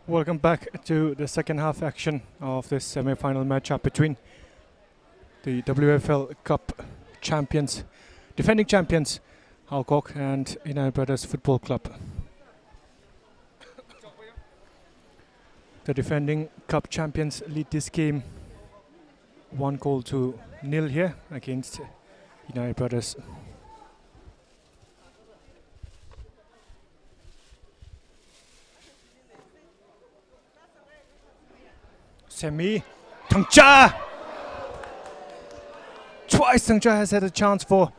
Welcome back to the second half action of this semi-final matchup between the WFL Cup champions, defending champions, HAOKOK and United Brothers Football Club. The defending Cup champions lead this game 1-0 here against United Brothers. Semi, Tangja! Twice Tangja has had a chance for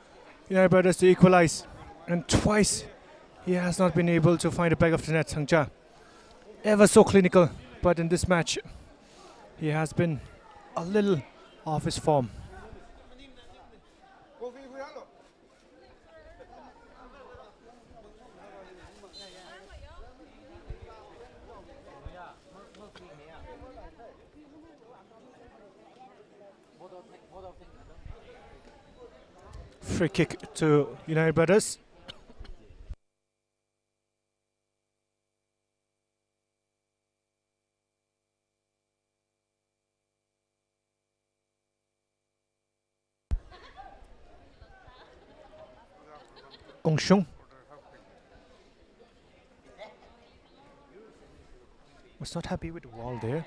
United Brothers to equalize, and twice he has not been able to find the back of the net. Tangja, ever so clinical, but in this match he has been a little off his form. Free kick to United Brothers. Ongshung was not happy with the wall there.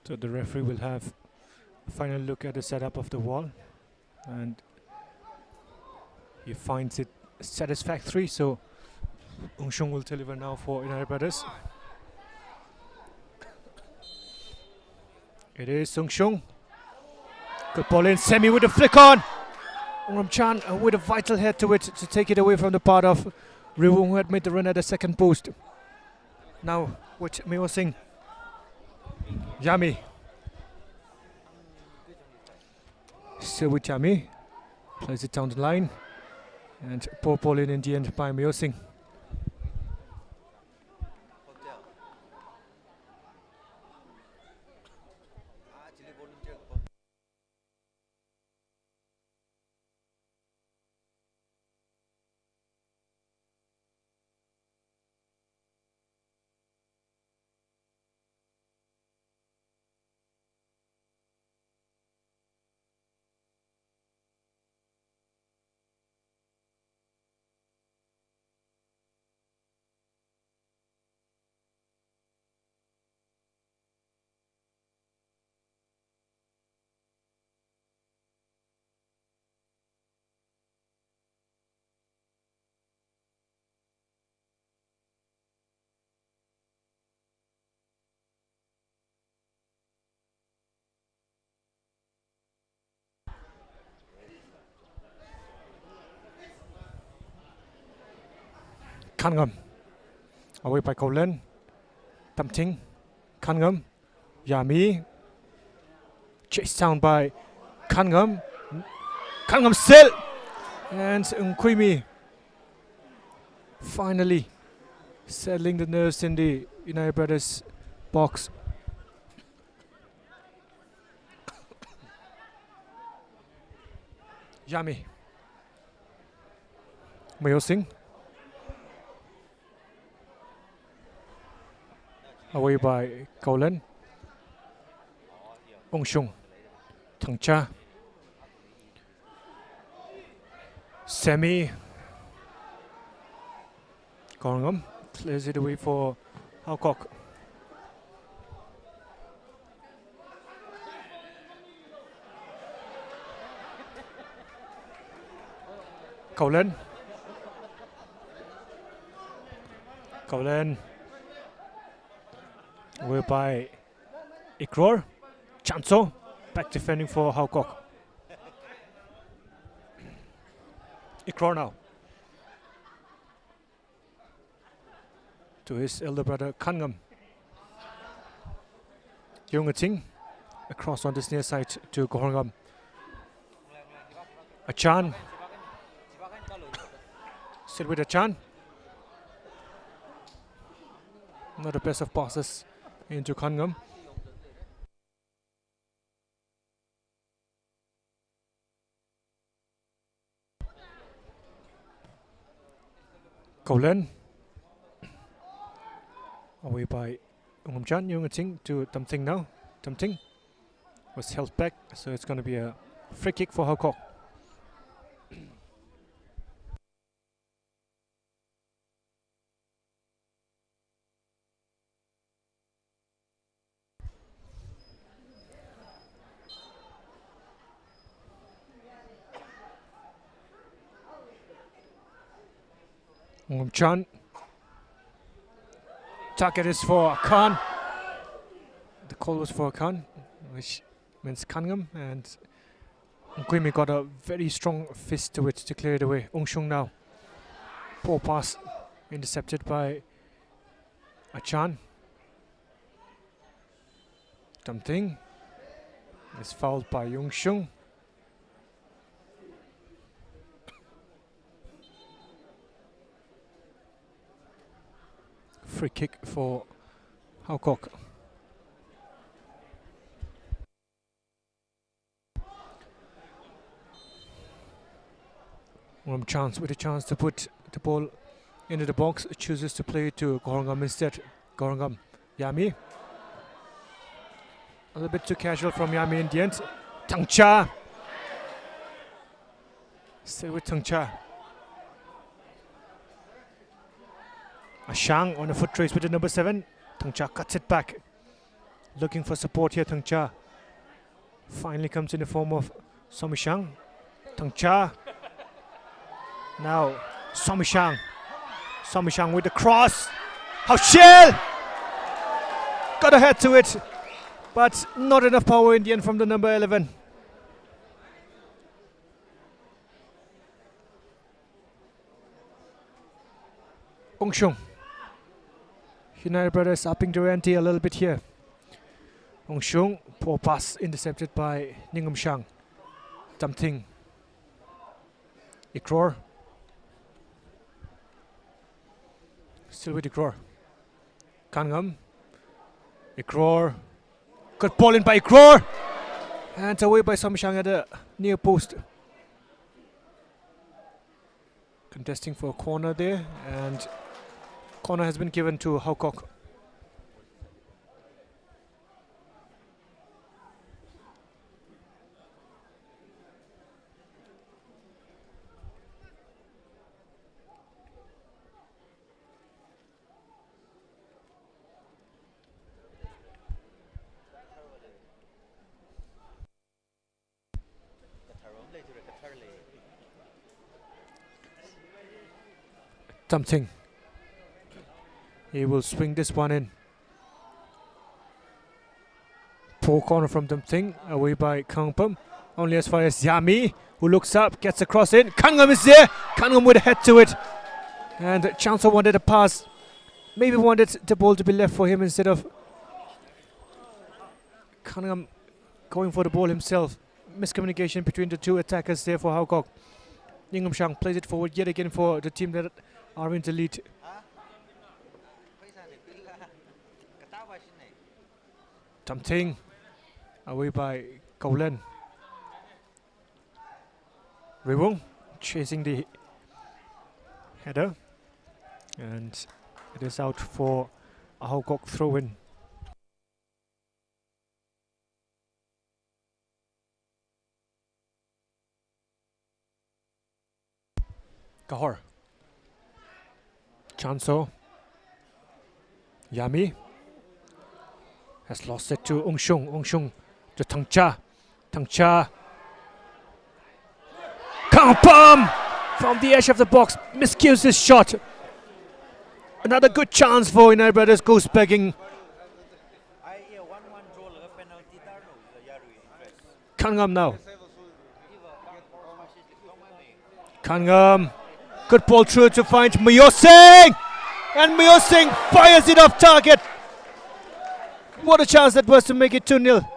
So the referee will have a final look at the setup of the wall, and he finds it satisfactory. So Ongshung will deliver now for United Brothers. It is Ongshung. Good ball in. Semi with a flick on. Ongram Chan with a vital head to it to take it away from the part of Riwung, who had made the run at the second post. Now with Meo Singh. Yami. Still with Yami. Plays it down the line. And poor ball in the end by Meo Singh. Kangam. Away by Kolen. Tamting. Kangam. Yami. Chased down by Kangam. Kangam still. And Nkwimi finally settling the nerves in the United Brothers box. Yami. Meo Singh. Away by Kolen. Ongshung. Tangcha. Semi. Gorngam clears it away for HAOKOK. Kolen. Kolen. Away by Ikror. Chanso back defending for HAOKOK. Ikror now to his elder brother Kangam. Yungating across on this near side to Gorngam. Achan. Still with Achan. Not the best of passes into Kangam. Golan. Away by Ungumjan. Yung to Tamting now. Tamting was held back, so it's going to be a free kick for HAOKOK. Ungumjan. Target is for Khan. The call was for Khan, which means Kangam, and Ngwimi got a very strong fist to it to clear it away. Ungshung now. Poor pass intercepted by Achan. Tamting is fouled by Yungshung. Free kick for HAOKOK. Chance with a chance to put the ball into the box, chooses to play to Gorangam instead. Gorangam, Yami. A little bit too casual from Yami in the end. Tangcha. Still with Tangcha. Ashang on a foot race with the number 7. Tangcha cuts it back. Looking for support here, Tangcha. Finally comes in the form of Somishang. Tangcha. Now, Somishang. Somishang with the cross. Haushel! Got a head to it, but not enough power in the end from the number 11. Ungshung. United Brothers upping the ante a little bit here. Ungshung, poor pass intercepted by Ningum Shang. Tamting. Ikror. Still with Ikror. Kangam. Ikror. Good ball in by Ikror. And away by Somishang at the near post. Contesting for a corner there, and corner has been given to HAOKOK. Tamting. He will swing this one in. Poor corner from Tamting, away by Kangpum. Only as far as Yami, who looks up, gets a cross in. Kangam is there. Kangam with a head to it. And Chancellor wanted a pass. Maybe wanted the ball to be left for him instead of Kangam going for the ball himself. Miscommunication between the two attackers there for HAOKOK. Ningum Shang plays it forward yet again for the team that are in the lead. Tamting away by Golan. Riwung chasing the header, and it is out for a HAOKOK throw-in. Kahor. Chanso. Yami has lost it to Ungshung. Ungshung to Tangcha. Tangcha. Kangpam from the edge of the box. Miscues his shot. Another good chance for United Brothers. Goes begging. Kangam now. Kangam. Good ball through to find Muyosing! And Muyosing fires it off target. What a chance that was to make it 2-0.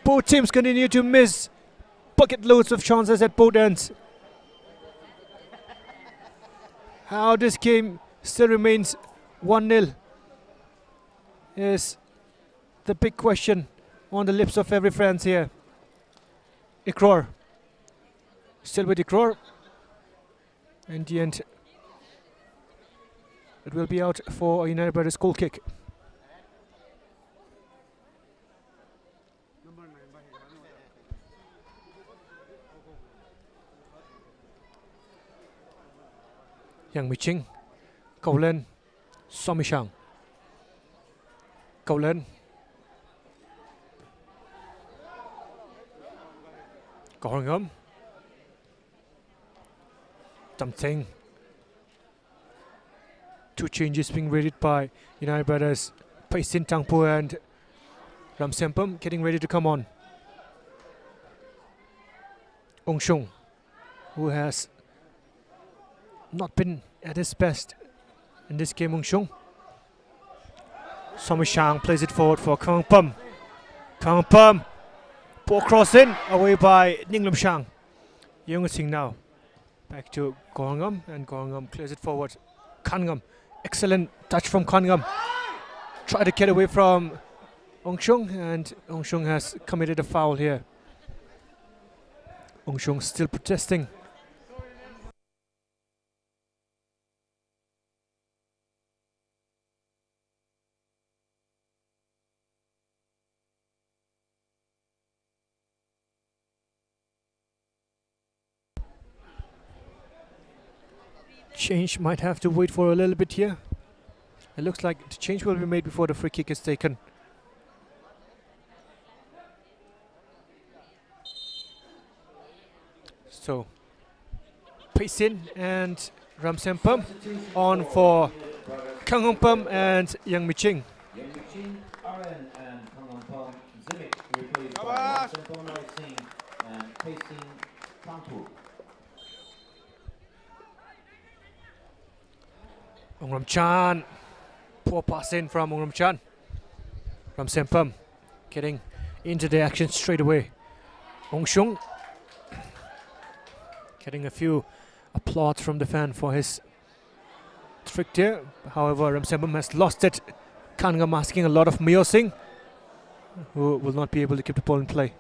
Both teams continue to miss bucket loads of chances at both ends. How this game still remains 1-0 is the big question on the lips of every fan here. Ikror. Still with Ikror. In the end, it will be out for United Brothers goal kick. Yang Miching cầu lên, Somishang cầu lên, cầu hồi ngấm, something. Two changes being rated by United Brothers. Paisin Tangpo and Ramsempam getting ready to come on. Ong Shung, who has not been at his best in this game. Ong Shung. Somishang plays it forward for Kang Pum. Kang Pum, ball cross in, away by Ninglum Shang. Young Singh now back to Gorangam, and Gorangam clears it forward. Kangam, excellent touch from Kangam. Try to get away from Ong Shung, and Ong Shung has committed a foul here. Ong Shung still protesting. Change might have to wait for a little bit here. It looks like the change will be made before the free kick is taken. So, Paisin and Ramsempam on for Kang Hong Pum and Yang Miching. Yang Miching, Aaron and Kang Hong Pum, Zimik replaced by Ramsempam Singh and Paisin Tangpo. Ong Ram Chan, poor pass in from Ong Ram Chan. Ramsempam getting into the action straight away. Ong Shung getting a few applause from the fan for his trick there. However, Ramsempam has lost it. Kangam asking a lot of Myo Singh, who will not be able to keep the ball in play.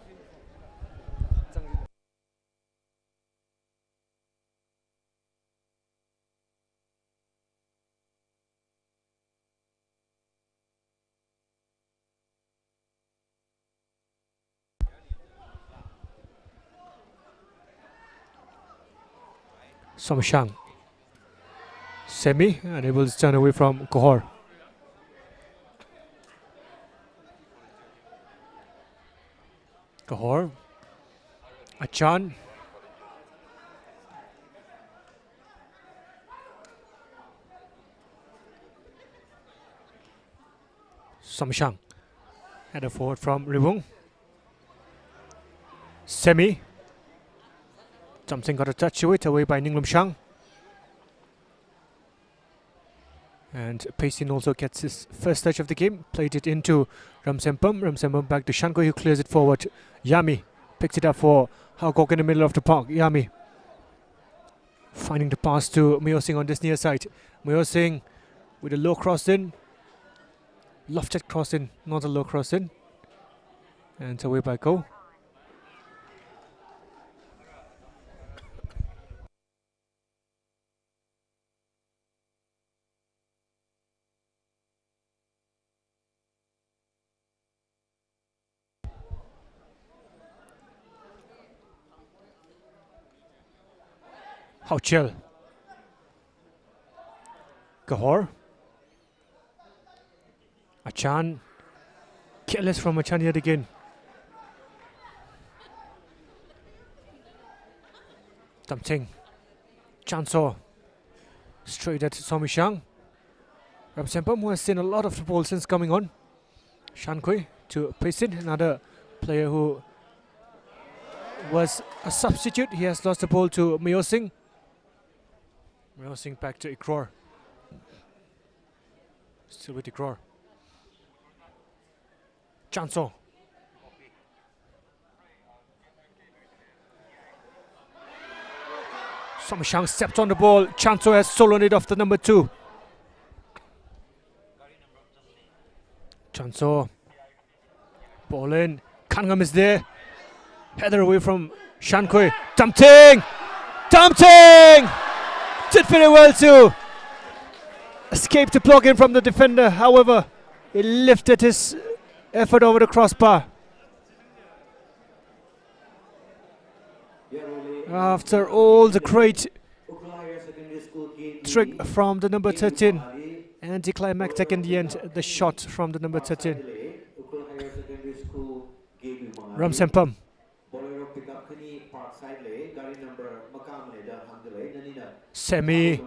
Somishang, Semi, unable to turn away from Kohor. Kohor, Achan, Somishang, header forward from Rivung. Semi, something got a touch to it, away by Ninglum Shang. And Paisin also gets his first touch of the game, played it into Ramsempam. Ramsempam back to Shankoi, who clears it forward. Yami picks it up for HAOKOK in the middle of the park. Yami finding the pass to Myo Singh on this near side. Myo Singh with a low cross in. Lofted cross in, not a low cross in. And away by Go. Hao Chel, Gahor, Achan, careless from Achan yet again. Something, Chanso, straight at Somishang. Ramsempam, who has seen a lot of the ball since coming on. Shankoi to Paisin, another player who was a substitute. He has lost the ball to Myo Singh. Myo Singh back to Ikror. Still with Ikror. Chanso. Somishang stepped on the ball. Chanso has soloed it off the number 2. Chanso. Ball in. Kangam is there. Header away from Shankoi. Dumpting! Dumpting! did very well to escape the block in from the defender. However, he lifted his effort over the crossbar. After all the great trick from the number 13, anticlimactic in the end, the shot from the number 13. Ramsempam. Semi.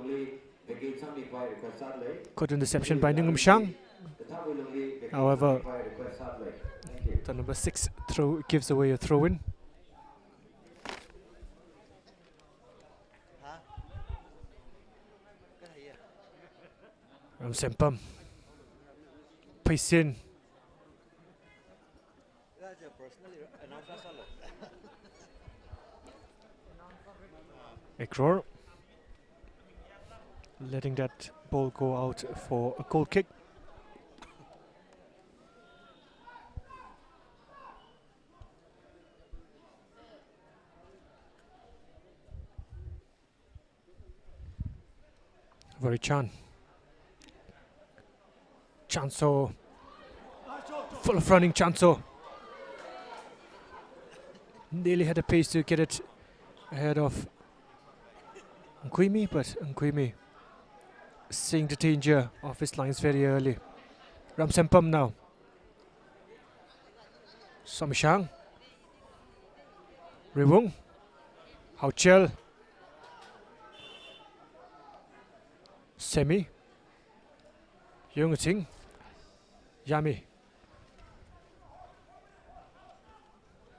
Good interception by Ningum Shang. However, the number 6 throw gives away a throw-in. Ramsempam. Pace in. Ekror letting that ball go out for a goal kick. Varichan. Chanso. Full of running Chanso. Nearly had a pace to get it ahead of Nkwimi, but Nkwimi seeing the danger of his lines very early. Ramsempam now. Somishang. Riwung. Hauchel. Semi. Yungating. Yami.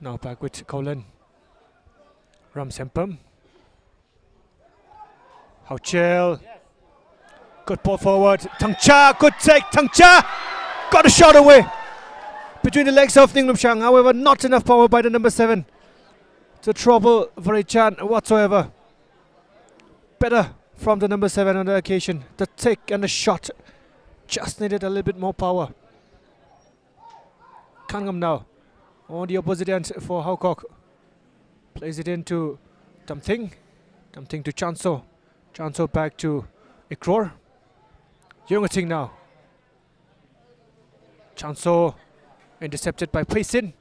Now back with Colin. Ramsempam. Hauchel. Good ball forward. Tangcha. Good take. Tangcha. Got a shot away. Between the legs of Ningrum Shang. However, not enough power by the number 7 to trouble Varichan whatsoever. Better from the number 7 on the occasion. The take and the shot just needed a little bit more power. Kangam now on the opposite end for HAOKOK. Plays it into Damthing. Damthing to Chanso. Chanso back to Ekror. Yungating now. Chanso intercepted by Paisin.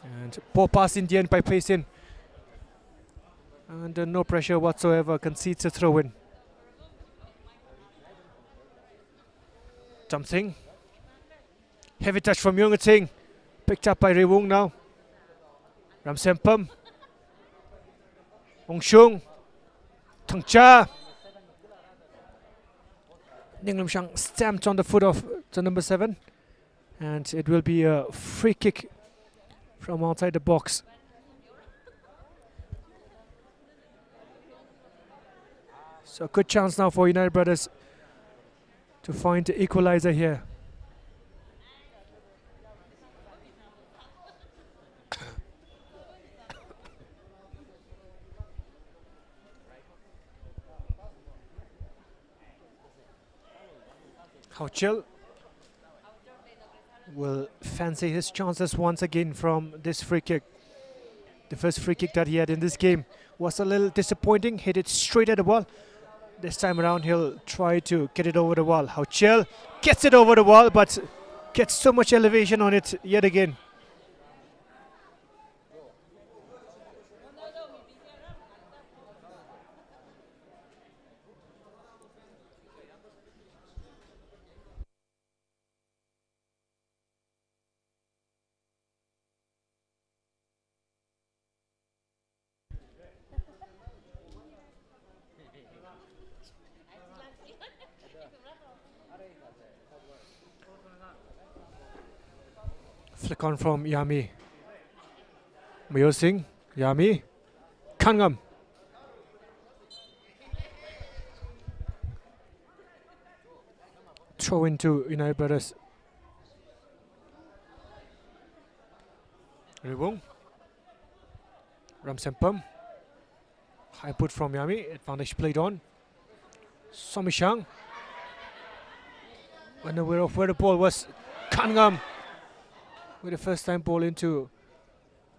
And poor pass in the end by Paisin. Under no pressure whatsoever, concedes a throw-in. Damthing. Heavy touch from Yungating. Picked up by Riwung now. Ramsempam. Ongshung. Tangcha. Ningrum Shang stamped on the foot of the number 7. And it will be a free kick from outside the box. So a good chance now for United Brothers to find the equalizer here. Hauchel will fancy his chances once again from this free kick. The first free kick that he had in this game was a little disappointing, hit it straight at the wall. This time around he'll try to get it over the wall. Hauchel gets it over the wall but gets so much elevation on it yet again. Flick on from Yami. Mayo Singh. Yami. Kangam. Throw into United Brothers. Riwung. Ramsempam. High put from Yami. Advantage played on. Somishang. Unaware of where the ball was. Kangam. With the first time ball into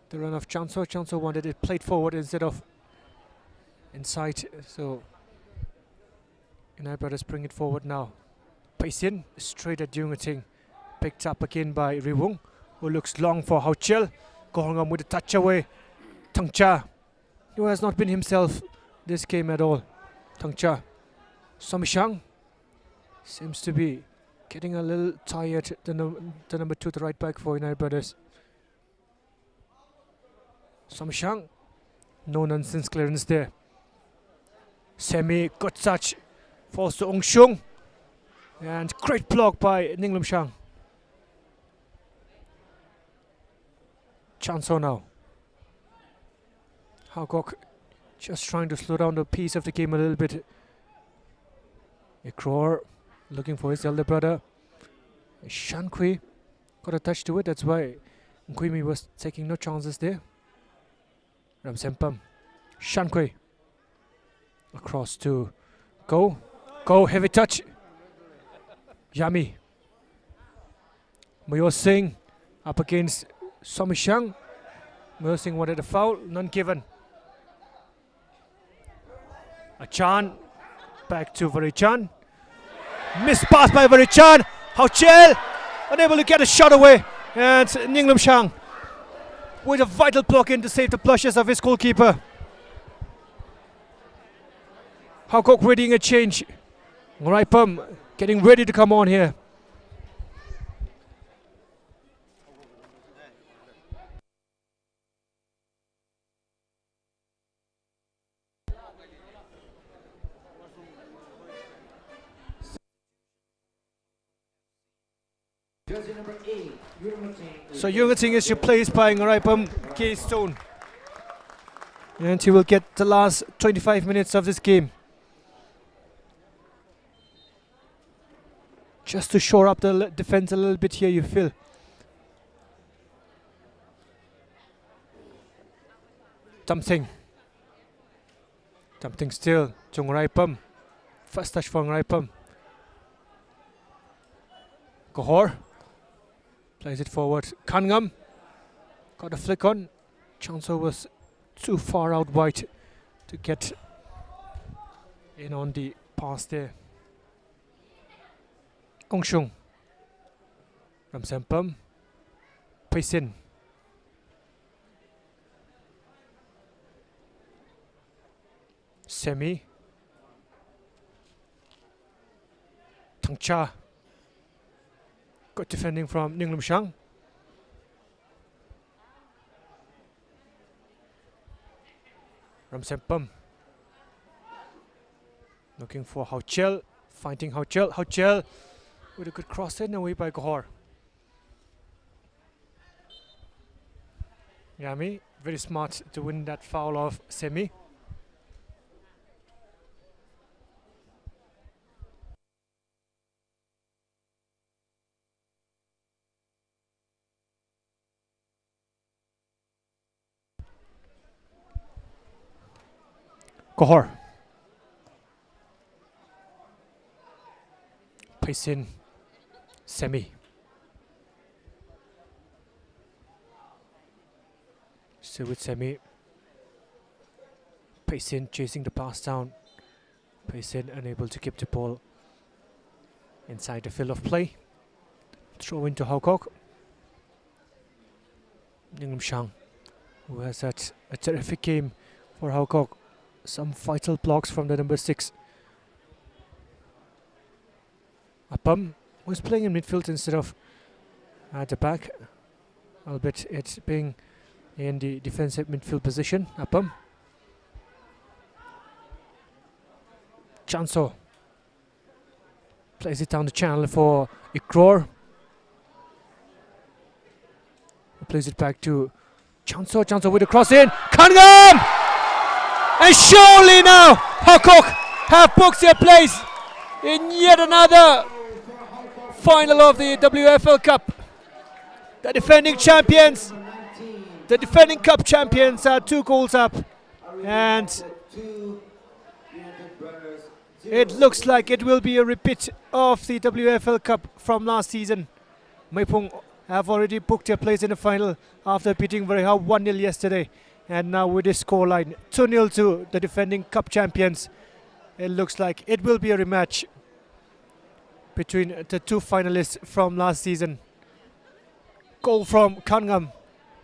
the run of Chanso. Chanso wanted it played forward instead of inside. So United Brothers bring it forward now. Pace in straight at WUNG. Picked up again by WUNG, who looks long for HAOKOK. Going on with a touch away. Tangcha, who has not been himself this game at all. Tangcha. Somishang seems to be getting a little tired, the number 2, the right back for United Brothers. Somishang, no nonsense clearance there. Semi, good touch, falls to Ongshung, and great block by Ninglum Shang. Chanso now. HAOKOK just trying to slow down the pace of the game a little bit. Ikror looking for his elder brother. Shankui got a touch to it, that's why Nkwimi was taking no chances there. Ramsempam. Shankui. Across to Go. Go, heavy touch. Yami. Mayor Singh up against Somishang. Mayor Singh wanted a foul, none given. Achan. Back to Varichan. Missed pass by Varichan. HAOKOK unable to get a shot away. And Ninglum Shang with a vital block in to save the blushes of his goalkeeper. HAOKOK readying a change. Raipam getting ready to come on here. Jersey number 8, So Yungating is replaced by Ngaraipam Keystone. And he will get the last 25 minutes of this game. Just to shore up the defense a little bit here, you feel. Something still to Ngaraipam. First touch for Ngaraipam. Gohor plays it forward. Kangam got a flick on. Chanso was too far out wide to get in on the pass there. Ongshung. Ramsempam. Paisin. Semi. Tangcha. Good defending from Ninglum Shang. Ramsempam. Looking for HAOKOK. Finding HAOKOK. HAOKOK with a good cross in away by Gohor. Yami, very smart to win that foul of Semi. Gohor. Pace in. Semi. Still with Semi. Pace in, chasing the pass down. Pace in, unable to keep the ball inside the field of play. Throw into HAOKOK. Ninglum Shang, who has had a terrific game for HAOKOK. Some vital blocks from the number 6. Apam was playing in midfield instead of at the back, albeit it's being in the defensive midfield position. Apam. Chanso plays it down the channel for Ikror. Plays it back to Chanso. Chanso with a cross in. Kangam! And surely now HAOKOK have booked their place in yet another final of the WFL Cup. The defending champions, the defending cup champions are 2 goals up, and it looks like it will be a repeat of the WFL Cup from last season. Maipung have already booked their place in the final after beating Varihau 1-0 yesterday. And now with this scoreline 2-0 to the defending cup champions, it looks like it will be a rematch between the two finalists from last season. Goal from Kangam,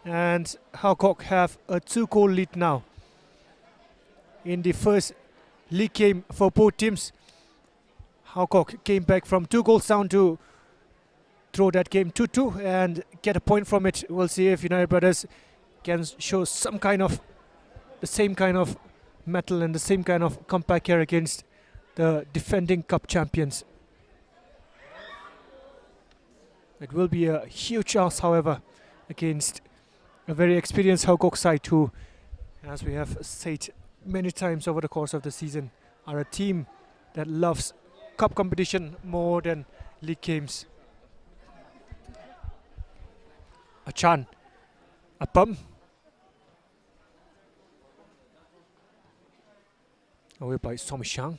and HAOKOK have a 2-goal lead now. In the first league game for both teams, HAOKOK came back from 2 goals down to throw that game 2-2 and get a point from it. We'll see if United Brothers can show the same kind of mettle and the same kind of comeback here against the defending cup champions. It will be a huge ask, however, against a very experienced HAOKOK side who, as we have said many times over the course of the season, are a team that loves cup competition more than league games. A Chan, a Pum, away by Somishang.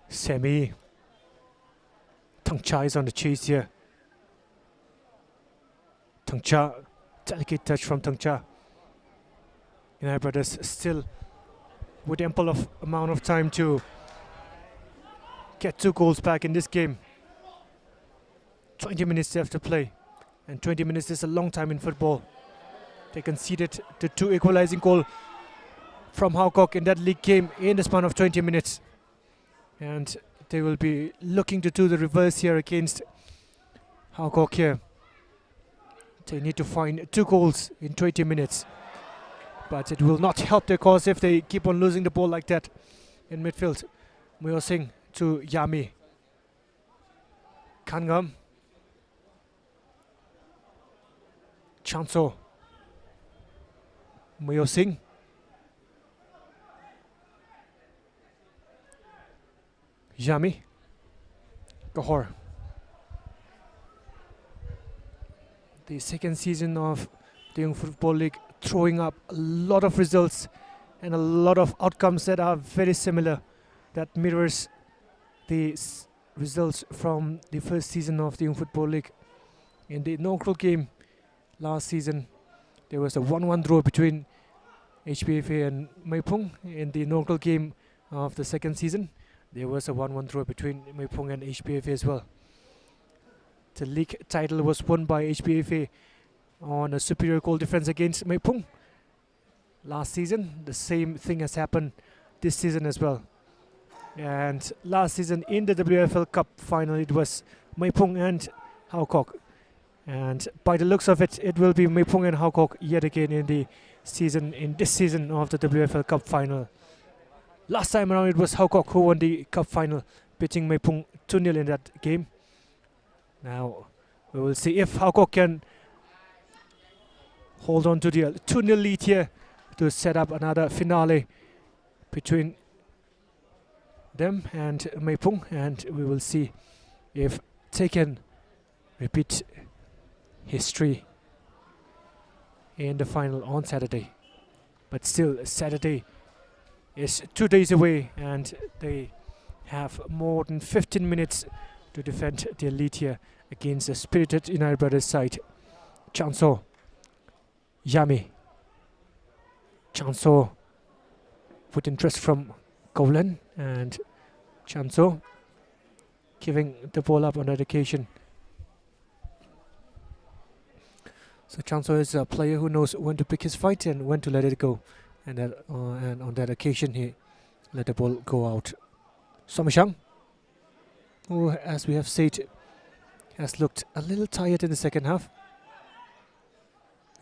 Semi. Tang Cha is on the chase here. Tang Cha, delicate touch from Tang Cha. United Brothers still with ample of amount of time to get 2 goals back in this game. 20 minutes left to play, and 20 minutes is a long time in football. They conceded the 2 equalizing goals from HAOKOK in that league game in the span of 20 minutes. And they will be looking to do the reverse here against HAOKOK here. They need to find 2 goals in 20 minutes. But it will not help their cause if they keep on losing the ball like that in midfield. Muyo Singh to Yami. Kangam. Chanso. Muyo Singh. Yami. Gahor. The second season of the Young Football League, throwing up a lot of results and a lot of outcomes that are very similar, that mirrors the results from the first season of the Young Football League. In the inaugural game last season, there was a 1-1 draw between HBFA and Meipung. In the inaugural game of the second season, there was a 1-1 draw between Meipung and HBFA as well. The league title was won by HBFA on a superior goal difference against Meipung last season. The same thing has happened this season as well. And last season in the WFL Cup final, it was Meipung and HAOKOK. And by the looks of it, it will be Meipung and HAOKOK yet again in this season of the WFL Cup final. Last time around, it was HAOKOK who won the cup final, beating Meipung 2-0 in that game. Now we will see if HAOKOK can hold on to the 2-0 lead here to set up another finale between them and Meipung, and we will see if they can repeat history in the final on Saturday. But still, Saturday is 2 days away, and they have more than 15 minutes to defend their lead here against the spirited United Brothers side. Chanso, Yami. Chanso with interest from Golan, and Chanso giving the ball up on that occasion. So Chanso is a player who knows when to pick his fight and when to let it go, and on that occasion he let the ball go out. Somishang, who, as we have said, has looked a little tired in the second half.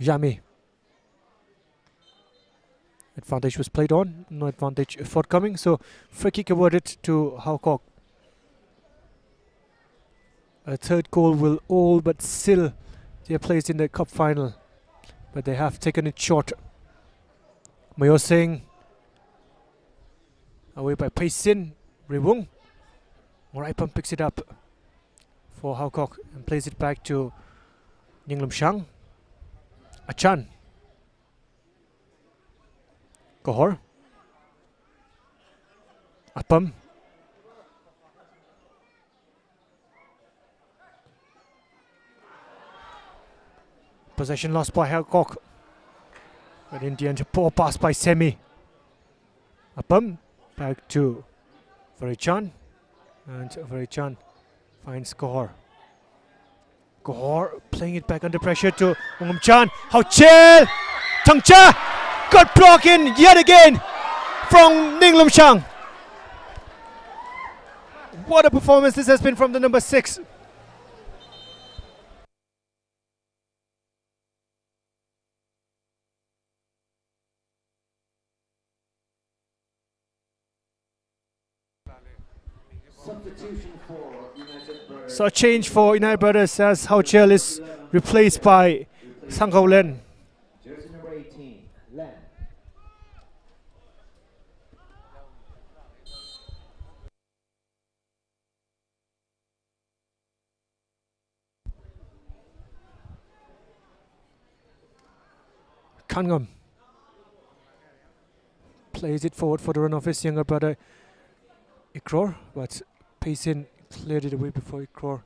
Yami. Advantage was played on, no advantage forthcoming, so free kick awarded to HAOKOK. A third goal will all but seal their place in the cup final, but they have taken it short. Muyo Singh away by Paisin. Riwung. Moraipam picks it up for HAOKOK and plays it back to Ninglum Shang. Achan. Gohor. Apam. Possession lost by HAOKOK. But in the end, poor pass by Semi. A bump back to Varichan. And Varichan finds Gohor. Gohor playing it back under pressure to Chan. How chill! Tangcha got blocked in yet again from Ning Lumchang. What a performance this has been from the number 6. Substitution for United Brothers. So change for United Brothers as Hao Chel is replaced by Sang Ho Len. Jersey number 18, Len. Kangam plays it forward for the run of his younger brother Ikror, but Payson cleared it away before Ikror.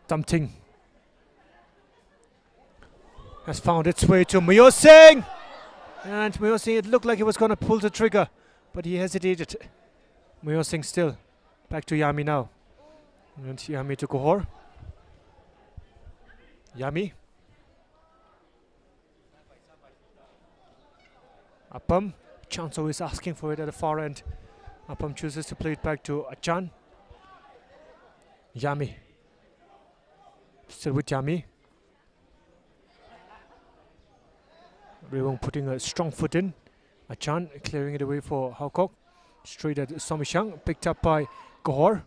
Damting has found its way to Myo Singh, and Myo Singh, it looked like he was going to pull the trigger, but he hesitated. Myo Singh still back to Yami now, and Yami to Gohor. Yami, Apam. Chanso is asking for it at the far end. Apam chooses to play it back to Achan. Yami, still with Yami. Rewong putting a strong foot in. Achan clearing it away for HAOKOK. Straight at Somishang, picked up by Gohor.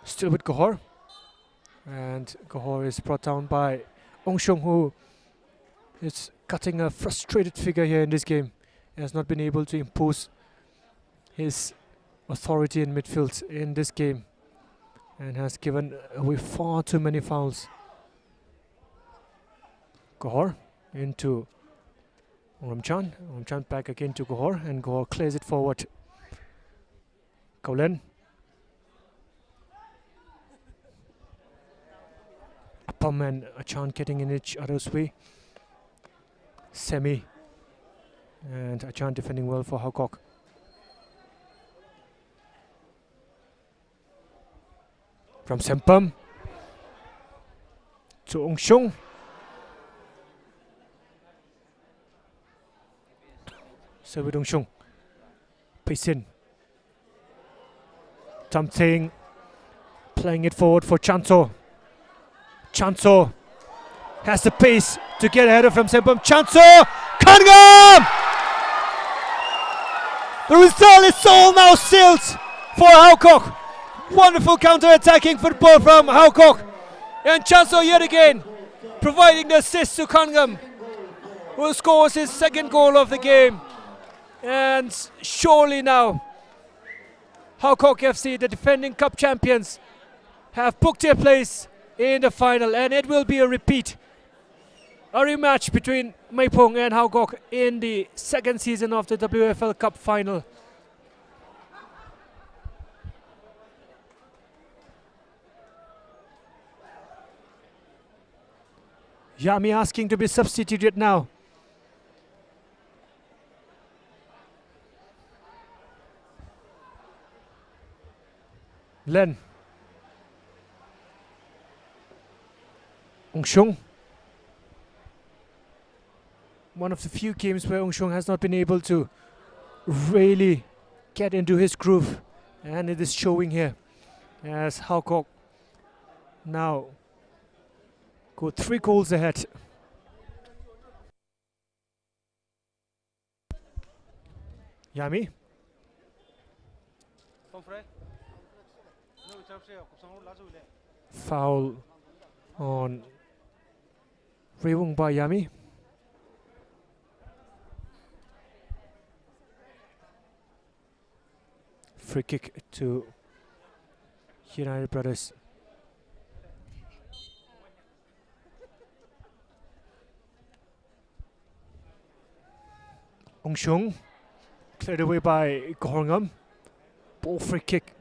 Still with Gohor. And Gohor is brought down by Ongshung, who is cutting a frustrated figure here in this game. He has not been able to impose his authority in midfield in this game and has given away far too many fouls. Gohor into Ramchan. Ramchan back again to Gohor, and Gohor clears it forward. Kaulen. Apam and Achan getting in each other's way. Semi and Achan defending well for HAOKOK. From Sempam to Ongshung. So with Ongshung. Paysin. Tamting playing it forward for Chanso. Chanso has the pace to get ahead of from Sempam. Chanso! Kangam! The result is all now sealed for HAOKOK. Wonderful counter-attacking football from HAOKOK. And Chanso yet again providing the assist to Kangam, who scores his second goal of the game. And surely now HAOKOK FC, the defending cup champions, have booked their place in the final, and it will be a repeat, a rematch between Mae Pong and HAOKOK in the second season of the WFL Cup final. Yami asking to be substituted now. Len. Ongshung. One of the few games where Ongshung has not been able to really get into his groove, and it is showing here as HAOKOK now go 3 goals ahead. Yami. Foul on Rewung by Yami. Free kick to United Brothers. Ong Shung cleared away by Gorngam. Ball free kick.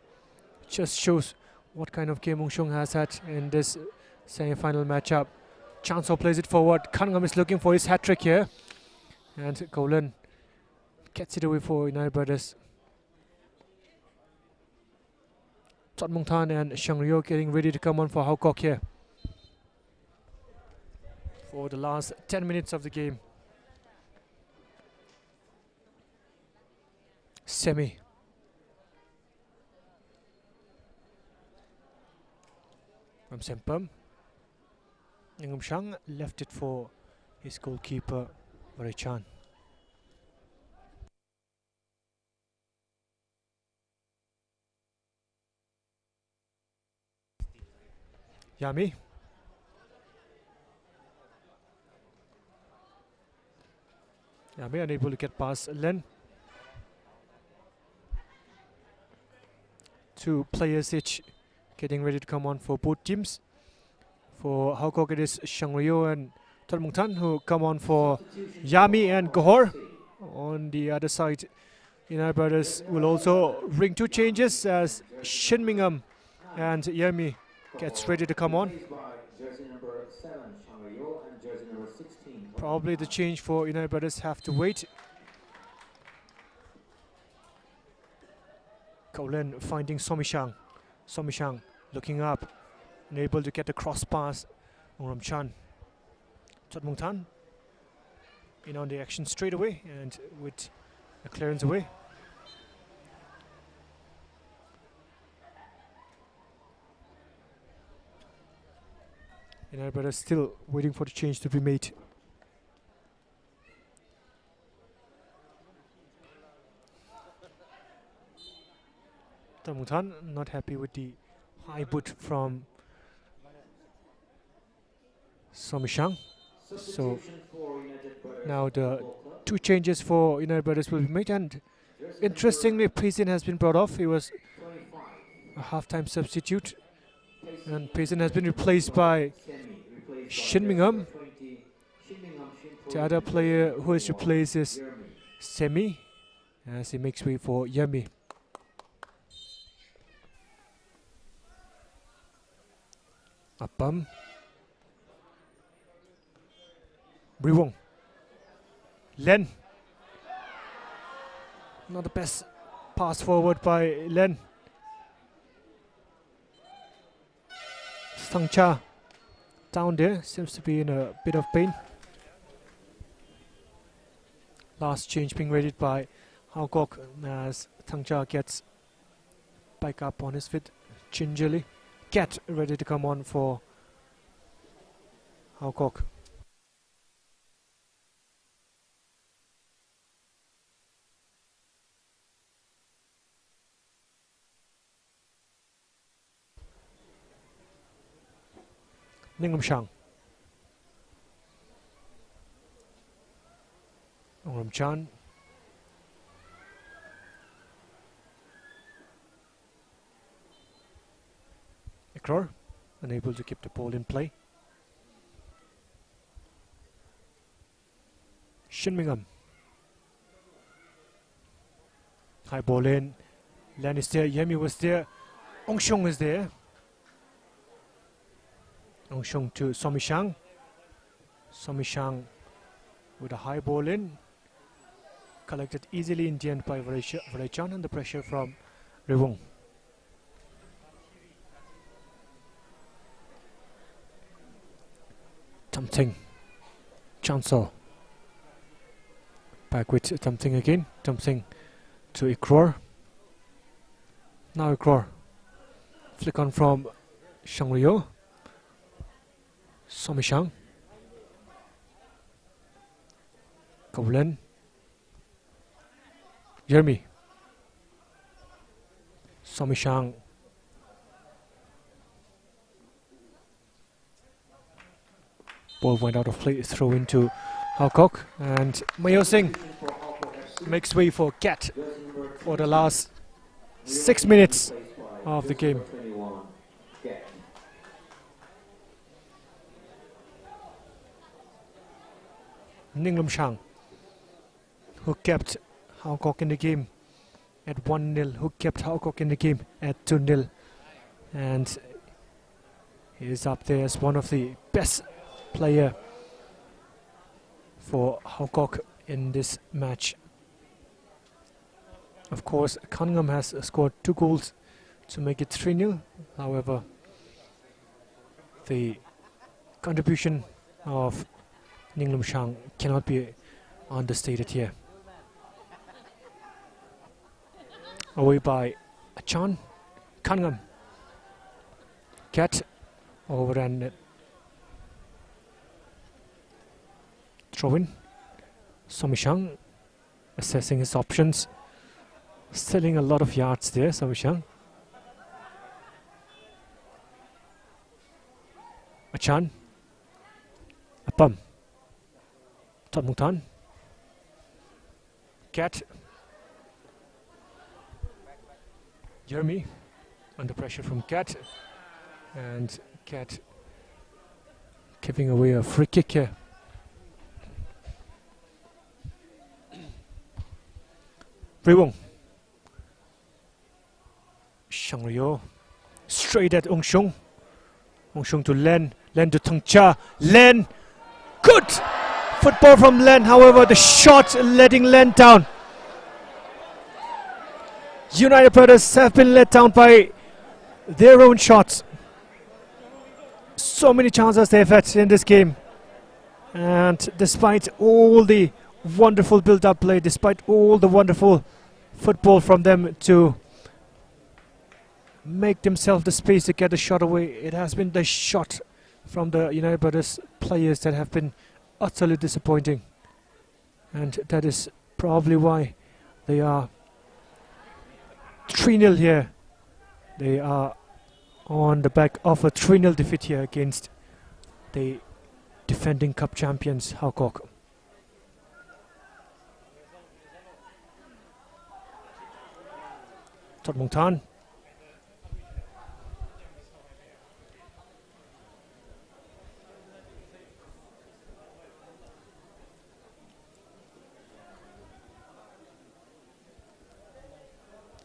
Just shows what kind of game Ong Shung has had in this semi-final matchup. Chancel plays it forward. Cunningham is looking for his hat-trick here. And Golan gets it away for United Brothers. Tan and Shang Ryo getting ready to come on for HAOKOK here. For the last 10 minutes of the game. Semi. From Sempam. Ngum Shang left it for his goalkeeper, Varichan. Yami. Yami unable to get past Len. Two players each getting ready to come on for both teams. For HAOKOK it is Shang Ryo and Tan who come on for Yami and Gohor. On the other side, United Brothers will also bring two changes as Shin Mingham and Yami gets ready to come on. Probably the change for United Brothers have to wait. Golan finding Somishang. Somishang looking up, unable to get the cross pass. Ramchan. Tan in on the action straight away and with a clearance away. United Brothers still waiting for the change to be made. Tan not happy with the high boot from Somishang. So now the two changes for United Brothers will be made, and interestingly Payson has been brought off. He was a half-time substitute and Payson has been replaced by Shin Mingham. The other player who is replaced is Semi as he makes way for Yami. Appam. Briwong. Len. Not the best pass forward by Len. Sangcha down there, seems to be in a bit of pain. Last change being rated by HAOKOK as Tangcha gets back up on his feet gingerly. Get ready to come on for HAOKOK. Ningum Shang. Ramchan. Ekror, unable to keep the ball in play. Shin Mingham. High ball in. Len is there, Yemi was there. Ong Shung was there. Ong Shung to Somishang. Somishang with a high ball in. Collected easily in the end by Varichan and the pressure from Rewong. Tamting. Chancel. Back with Tamting again. Tamting to Ikror. Now Ikror. Flick on from Shang Ryo. Somishang. Golan. Jeremy. Somishang. Ball went out of play, throw into HAOKOK, and Mayo Singh makes way for Cat for the last 6 minutes of the game. Ninglum Shang, who kept HAOKOK in the game at 1-0, who kept HAOKOK in the game at 2-0. And he is up there as one of the best player for HAOKOK in this match. Of course, Cunningham has scored 2 goals to make it 3-0. However, the contribution of Ninglum Shang cannot be understated here. Away by Achan. Cunningham. Cat over and throw in. Somishang assessing his options. Selling a lot of yards there, Somishang. Achan. Apam. Tatmungtan. Cat. Jeremy under pressure from Cat, and Cat giving away a free kick here. WUNG. Shangrio straight at Ong Shung. Ong Shung to Len. Len to Tung Cha. Len. Good football from Len. However, the shot letting Len down. United Brothers have been let down by their own shots. So many chances they've had in this game. And despite all the wonderful build-up play, despite all the wonderful football from them to make themselves the space to get the shot away, it has been the shot from the United Brothers players that have been utterly disappointing. And that is probably why they are 3-0 here. They are on the back of a 3-0 defeat here against the defending cup champions HAOKOK. Tatmungtan.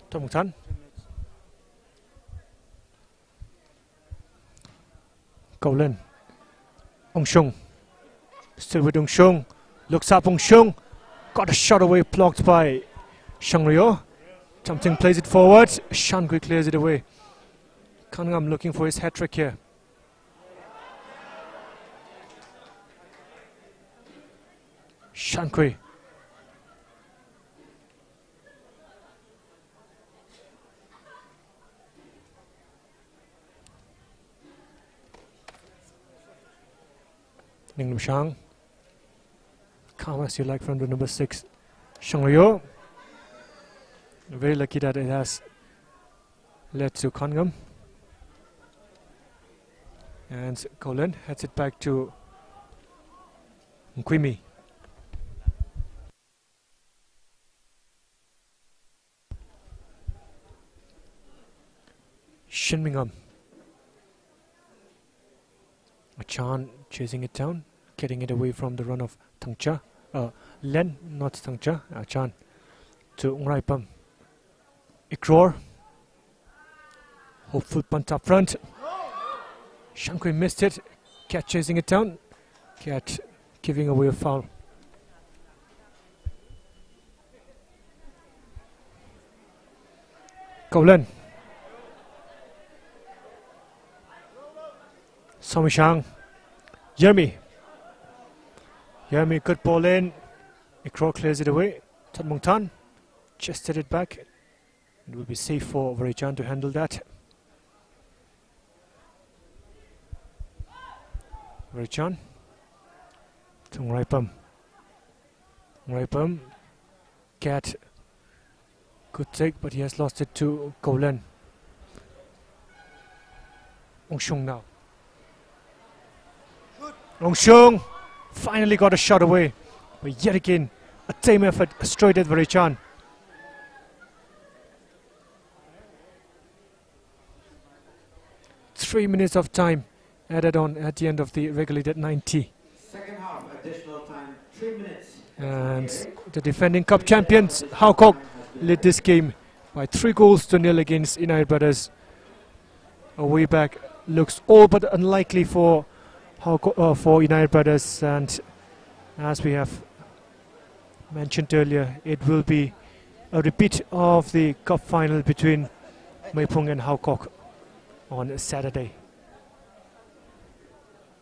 Tatmungtan. Golan. Ong Shung. Still with Ong Shung. Looks up Ong Shung. Got a shot away, blocked by Shangrio. Something plays it forward. Shankui clears it away. Cunningham looking for his hat-trick here. Shankui. Ninglum Shang. Calm as you like from the number 6. Shangrio. Very lucky that it has led to Cunningham. And Golan heads it back to Nkwimi. Shinmingham. Achan chasing it down, getting it away from the run of Tangcha. Len, not Tangcha, Achan to Ungraipam. Ikror. Hopeful punt up front. Shankui missed it. Cat chasing it down. Cat giving away a foul. Golan. Somishang. Jeremy. Jeremy, good ball in. Ikror clears it away. Tatmungtan chested it back. It will be safe for Varichan to handle that. Varichan. Tungraipam. Tungraipam. Cat. Good take, but he has lost it to Golan. Ong Shung now. Ong Shung finally got a shot away. But yet again, a tame effort straight at Varichan. Three minutes of time added on at the end of the regulated 90. Second half, additional time, 3 minutes. And the defending cup champions, HAOKOK, led this game by 3-0 against United Brothers. A way back looks all but unlikely for for United Brothers, and as we have mentioned earlier, it will be a repeat of the cup final between Mae Pung and HAOKOK on Saturday.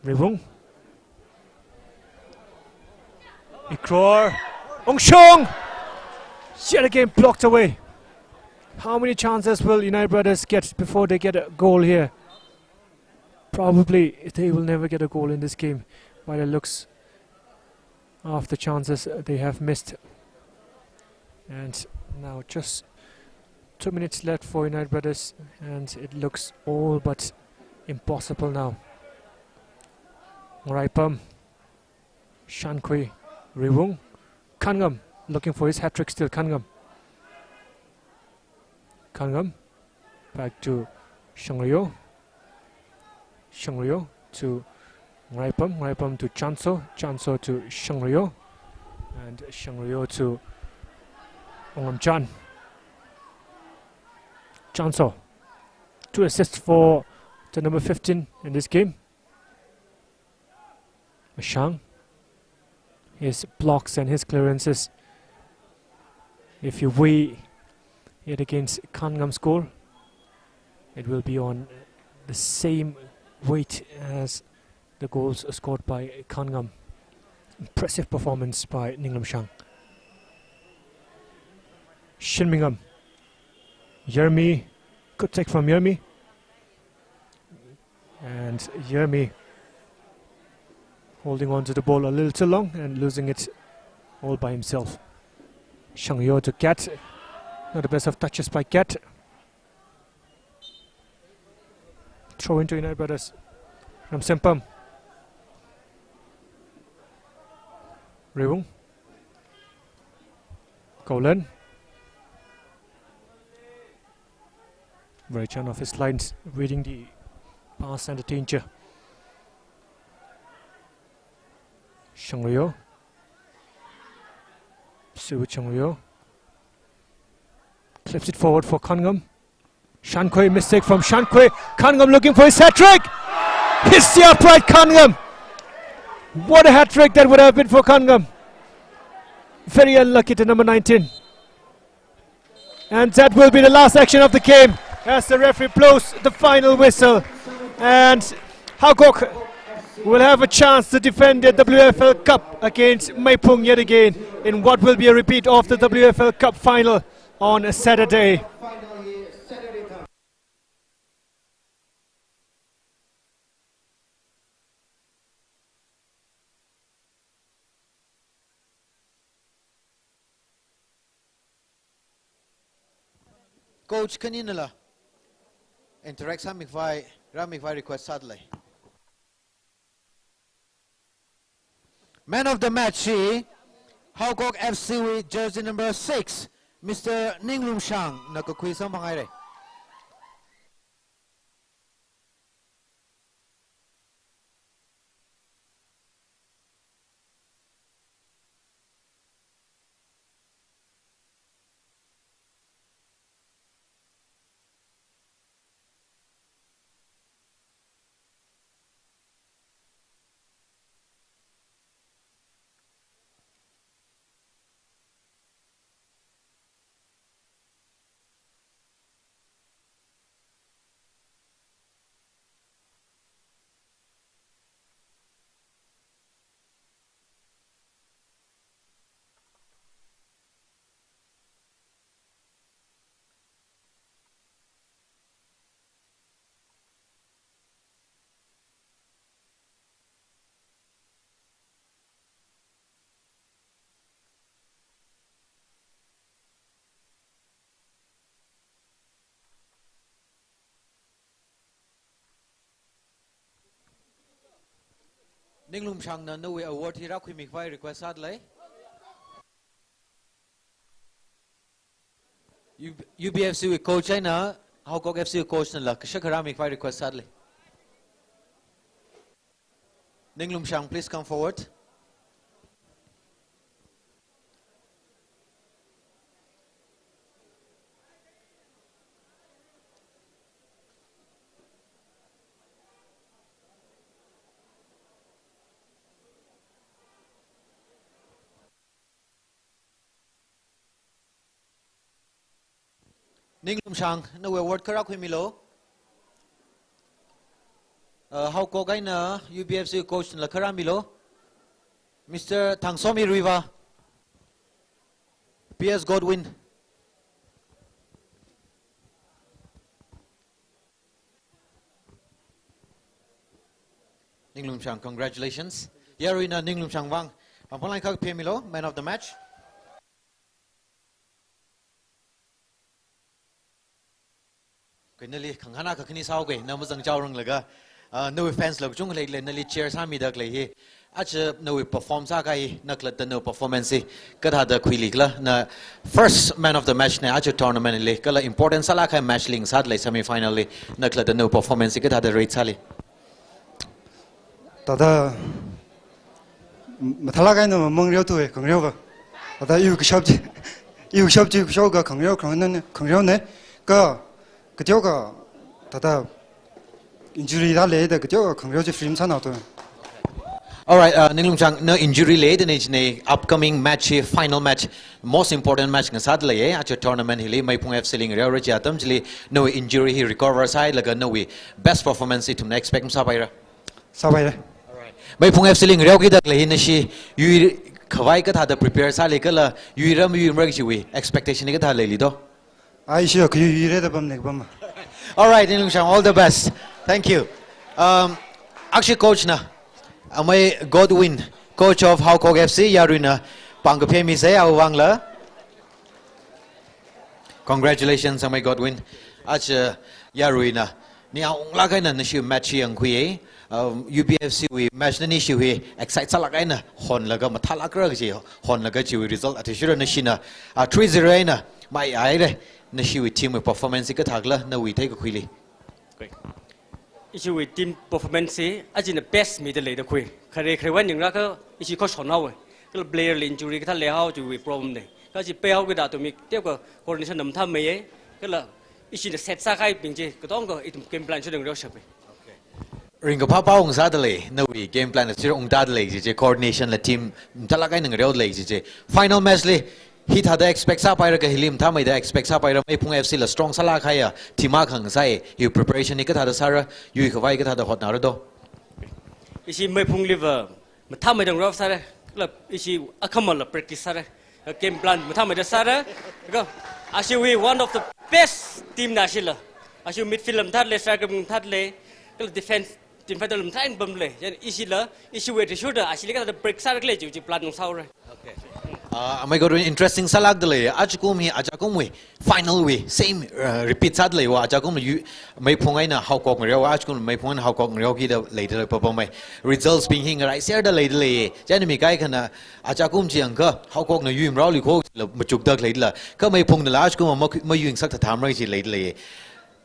Rewung, Ikror, Ongshong, yet again blocked away. How many chances will United Brothers get before they get a goal here? Probably they will never get a goal in this game by the looks of the chances they have missed. And now just 2 minutes left for United Brothers, and it looks all but impossible now. Raipam, Shankui, Rewung, Kangam looking for his hat-trick still. Kangam back to Shangryo to Raipam to Chanso to Shangryo, and Shangryo to Ongam Chanso. 2 assists for the number 15 in this game. Shang, his blocks and his clearances, if you weigh it against Kangam's goal, it will be on the same weight as the goals scored by Kangam. Impressive performance by Ninglam Shang. Shinmingham, Yermi, good take from Yermi, and Yermi holding on to the ball a little too long and losing it all by himself. Shangyo to Kat, not the best of touches by Kat. Throw into United Brothers from Sempam. Rewung, Golan, Very off his lines, reading the pass and the danger. Shangryo, Siwu Changryo, clips it forward for Kangam. Shankui, mistake from Shankui. Kangam looking for his hat-trick. Hits the upright Kangam. What a hat-trick that would have been for Kangam. Very unlucky to number 19. And that will be the last action of the game as the referee blows the final whistle. And HAOKOK will have a chance to defend the WFL Cup against Mae Pung yet again in what will be a repeat of the WFL Cup final on a Saturday. Coach kaninala interact sa mikvai request sadly. Man of the match si HAOKOK FC with jersey number 6, Mr. Ninglum Shang, nagkukwi sa mga ere. Ninglum Shang na no award hira kwi mikvai request sadly. UBFC with coach na HAOKOK FC with coach na la kashakara mikvai request sadly. Ninglum Shang, please come forward. Ninglum Shang, no award karak milo. HAOKOK ay na UBFC coach na lakara milo. Mr. Tangsomi Riva, PS Godwin. Ninglum Shang, congratulations. Yarina Ninglum Shang Wang. Pampalay kag Milo, man of the match. Nali khangana ka khini saw ge nam jang chaw rang laga no fans log chung le nali cheer sa mi dak le hi ach no perform sa kai nakla the no performance ka da da khuili la na first man of the match na ach tournament le kala important sala kai match ling sat le semi final le nakla the no performance ka da da rate sali tada mathala kai no mong ryo tu e kong ryo ga tada yu ka shop ji shop ga kong ryo ne ka 그저가 다다 injury 다 레이다 그저 강력지 film 사나도. Alright, Ninglum Chang, no injury laid in the upcoming match, final match, most important match ng sadly at your tournament hili may pung FC ling reo rechi atam jili no injury he recover side laga no we best performance to expect sabayra. Sabayra. Alright. May pung FC ling reo gidak le hin shi yu khawai ka tha prepare sa le kala yu ram yu merg ji we expectation ni ka tha le li do. 아이시야 그 유일해다 밤 All right, Ninglum Shang, all the best. Thank you. Actually, coach na, amay Godwin, coach of HAOKOK FC, yarina pangkapye mi say awang la. Congratulations, amay Godwin. Ach yarina ni ang lagay na nishu match yang kuye. UBFC we match na nishu we excite sa lagay na hon laga mathalak ra ji hon laga ji result atishura na shina 3-0 na mai ai re. Na shi with team performance ka thagla na we take khuli issue with team performance ajin the best middle le da khoi khare khare wan ning ra ka issue ko chon hawe ka player injury ka le how to we problem ne ka ji pe how ka da to mi te ko coordination nam tham me ye ka la issue the set sa kai ping je ka tong ko itum game plan chu ding ro shape ring ka pa ong sa dale na we game plan sir ong da le je coordination la team talakai nang reo le je final match le he had expect sa paira ka hilim tha mai da expect sa paira mai pung FC la strong sala khaya tima khang sai you preparation ni ka tha da sara you ka vai ka tha da hot na ro do isi mai phung liver ma tha mai dang ro sa re la isi akamal la practice sa re game plan ma tha mai da sa re go actually we one of the best team national actually midfield lam that le striker lam that le defense team fighter lam thain bam le isi la isi we shoulder actually ka da break sa le ji plan ng sau re okay am I going to interesting salag dale ajakum hi ajakum we final we same repeat sadly wa ajakum you mai phungai na HAOKOK reo ajakum mai phungai HAOKOK reo ki da later papa mai results being hing right share da later le janami kai khana ajakum jiang ka HAOKOK na yum raw li kho machuk dak later ka mai phung na ajakum ma ying sak tha tham rai ji later le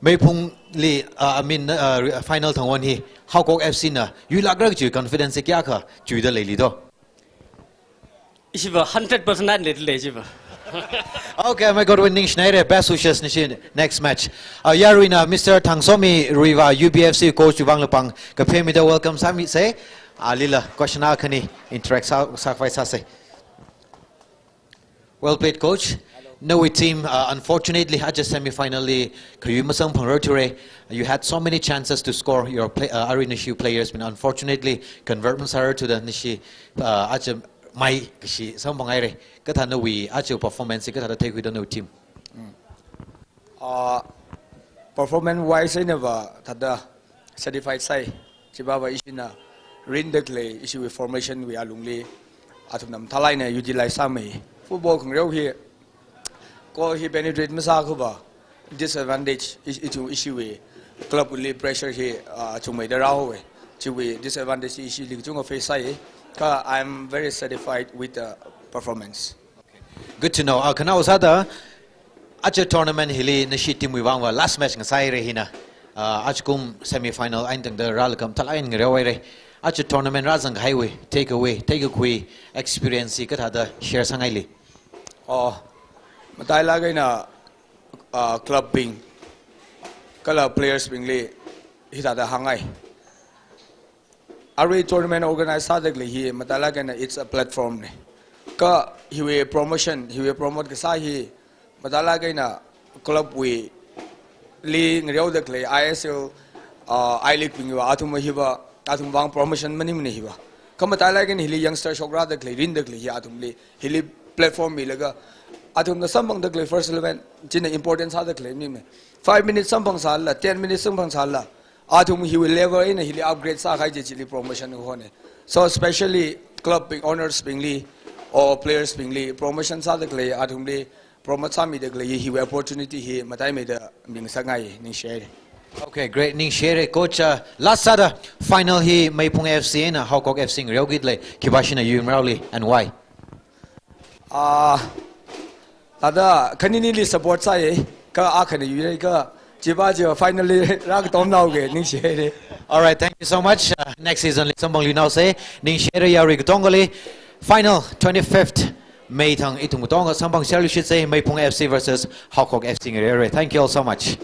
mai phung li I mean final thang one hi HAOKOK FC na you lag rak ji confidence kya kha chu da le li do Isiva 100% not little Isiva. Okay, my God, winning Schneider, best wishes next match. Yarina, Mr. Tangsomi Riva, UBFC coach Wang Lepang, kapay mi da welcome sami say, alila question akani interact sa say. Well played, coach. No, we team unfortunately had just semi-finally. Kayumasang Pangroture, you had so many chances to score. Your Ari Nishi players, but unfortunately convert Masara to the Nishi. Mai kasi sa mga ere kata na we actual performance kata na take with the no team. Performance wise never tada certified say sibawa isina rin the clay issue with formation we alungli atum nam thalai na utilize sami football kung reo hi ko hi penetrate masa ko ba disadvantage issue we club will pressure hi chumai da raw we chiwi disadvantage issue lig chung face sai I'm very satisfied with the performance. Okay. Good to know. Kana usada acha tournament hili na shi team wiwang last match ngasai re hina achkum semi final ain tang da ral kam talain ngrewa re acha tournament razang highway take a kui experience ka thada share sangai li matai la gaina club bing kala players bing li hita hangai Every tournament organized sadly he matalagan it's a platform ne ka he promote ka sa hi matalagan club we li ngriau de clay ISL I League ping wa atum hiba atum wang promotion mani mani hiba kama ta like ni youngster shokra de clay rin de clay hi atum li hili platform mi laga atum na sambang de clay first 11 jin importance ha de clay ni me 5 minutes sambang sal la 10 minutes sambang sal la atum he will level in hili upgrade sa khai je promotion ho ne so especially club being owners being li or players being li promotion sa de clay atum li promote sa mi de clay hi opportunity hi matai me de ming sangai ni share. Okay, great. Ning share coach last sada final he may pung FC na HAOKOK FC real gid le kibashina yum rally and why? Tada kanini li support sa ye ka akhani yu ka jiba je finally rak tom nau ge ning share. All right, thank you so much. Next season sambang linau say ning share ya rig tongoli final 25th May thang itung tonga sambang share say may pung FC versus HAOKOK FC. Thank you all so much.